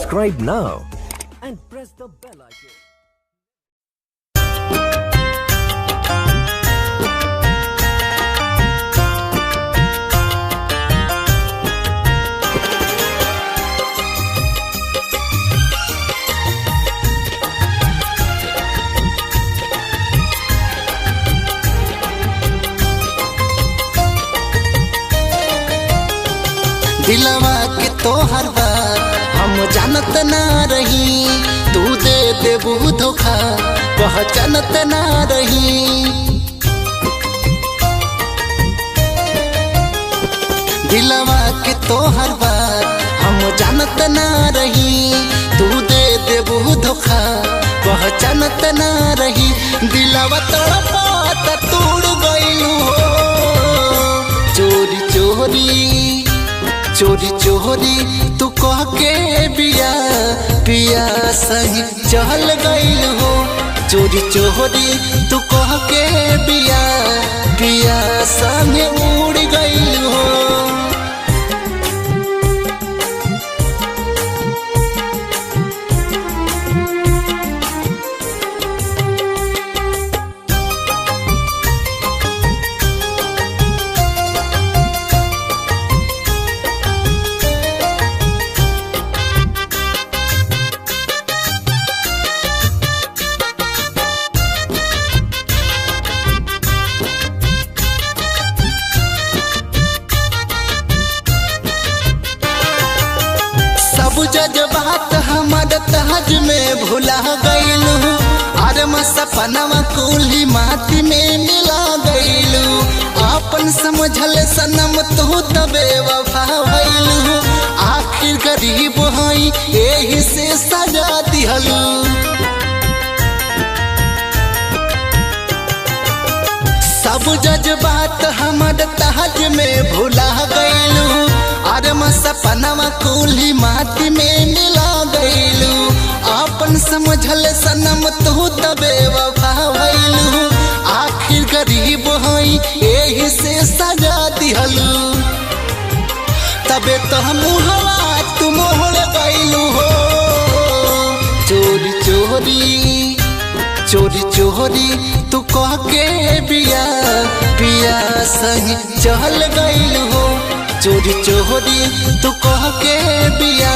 Subscribe now and press the bell icon. दिलवा के तोहर बात हम जानत ना रही, तू दे देबू धोखा पहचानत ना रही। दिलवा के तोहर बात हम जानत ना रही, तू दे देबू धोखा पहचानत ना रही। दिलवा तड़पाता तोड़ गइलू हो, चोरी चोरी चोरी चोरी तू कह के बिया पिया सही चल गइल हो। चोरी चोरी तू कह के बिया पिया संगे उड़ गइल हो। जज्बात हमार तहज में भुला गइलू, आरम सपनवा कुली माटी में मिला गइलू। आपन समझल सनम तू तबे वफा भइलू, आखिर गरीब हई एही से सजा दिहलू। सब जज्बात हमार तहज में भुला गइलू, आरम सपनवा कुली माटी में मिला गइलू। आपन समझल सनम तू तबे वफा भइलू, आखिर गरीब हई एही से सजा दिहलू। तबे तो मुहवा तू मोहर गइलू हो, चोरी चोरी चोरी चोरी तू कह के बिया पिया सही चल गइल हो। चोरी चोरी तू कह के बिया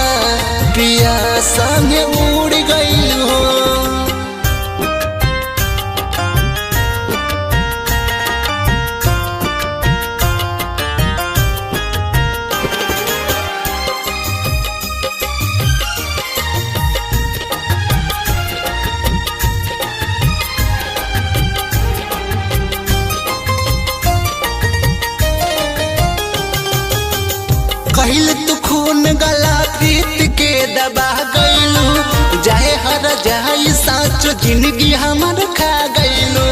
पिया संगे उड़ गइल हो। कहिल तू खून गला प्रीत के दबा गइलू, जाए हर जाई साचो जिंदगी हमर खा गइलू।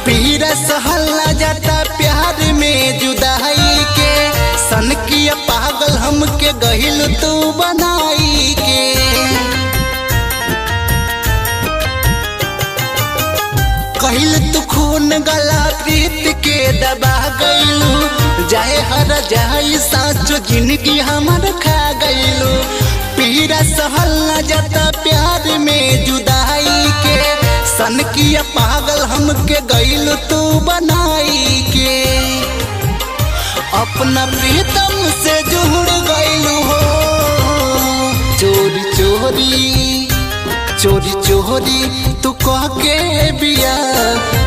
पीरा सहला जाता प्यार में जुदाई के, सन की पागल हमके गइल तू बनाई के। कहिल तू खून गला प्रीत के दबा गइलू, जाए हर जाई साचो जिंदगी हमर खा गइलू। पीरा सहल न जाता प्यार में जुदाई के, सन की पागल हमके गइलू तू बनाई के। अपना प्रीतम से जुड़ गइलू हो, चोरी चोरी चोरी चोरी तू कह के बिया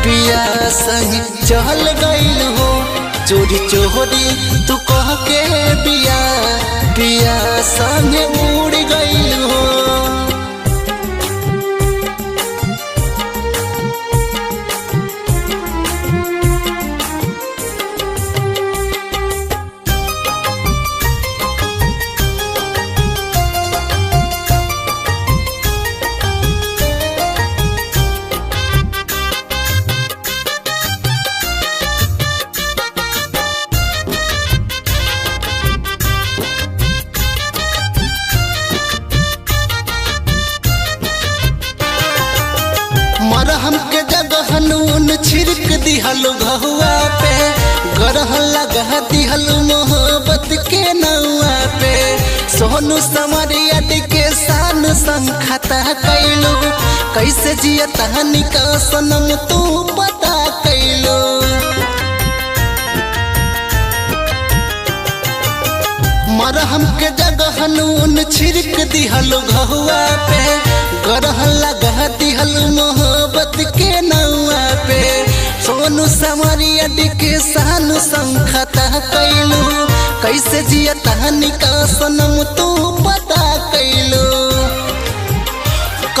पिया सही चल गइल हो। चोरी चोरी तू कह के बिया पिया संगे उड़ गइल हो। हमके जगह नून छिड़क दिहलु घहुआ पे, गरह लगा दिहलु मोहब्बत के नौआ पे। सोनू समरिया के सान खता कैलू कैसे जिया तहनी का सनम तू पता कैलू मरहम के जगह नून छिड़क दिहल घहुआ पे गरह लगा दिहल मोहब्बत के नौआ पे सोनू समरिया के सानू संखता कैलू कैसे जिया तहनी का सनम तू पता कैलू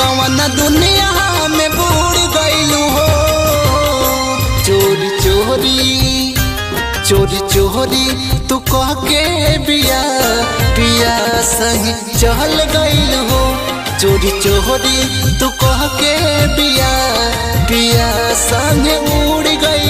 कौन दुनिया में बूढ़ गईलू हो चोरी चोरी चोरी चोरी तू कह के बिया पिया सही चल गईल हो चोरी चोरी तू कह के बिया पिया संग उड़ गई।